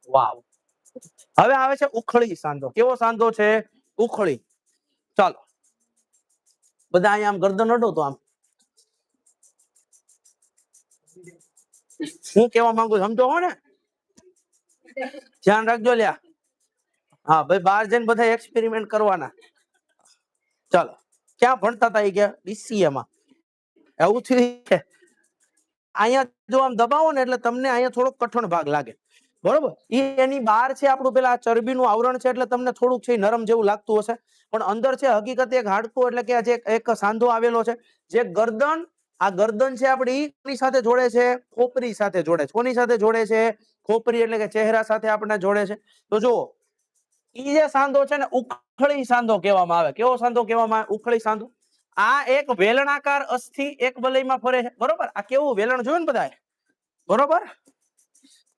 વાવ. હવે આવે છે ઉખળી સાંધો. કેવો સાંધો છે? ઉખળી. ચાલો બધા અહીંયા આમ ગરદન અડો તો આમ શું કેવા માંગુ સમજો હો ને, ધ્યાન રાખજો લ્યા. હા ભાઈ, બહાર જઈને બધા એક્સપેરિમેન્ટ કરવાના. ચાલો, ક્યાં ભણતા હતા? ગયા DCA માં. એવું થયું છે. અહીંયા જો આમ દબાવો ને એટલે તમને અહીંયા થોડોક કઠણ ભાગ લાગે, બરોબર? એની બહાર છે આપણું પેલા ચરબીનું આવરણ છે, એટલે તમને થોડુંક છે નરમ જેવું લાગતું હશે, પણ અંદર છે હકીકત એક હાડકું, એટલે કે જે એક સાંધો આવેલો છે, જે ગરદન, આ ગરદન છે આપણી કોની સાથે જોડે છે? ખોપરી સાથે જોડે છે. કોની સાથે જોડે છે? ખોપરી, એટલે કે ચહેરા સાથે આપણને જોડે છે. તો જુઓ, ઈ જે સાંધો છે ને ઉખળી સાંધો કહેવામાં આવે. કેવો સાંધો કહેવામાં આવે? ઉખળી સાંધો. આ એક વેલણાકાર અસ્થિ એક વલયમાં ફરે છે, બરોબર? આ કેવું વેલણ જોયું ને બધાએ, બરોબર?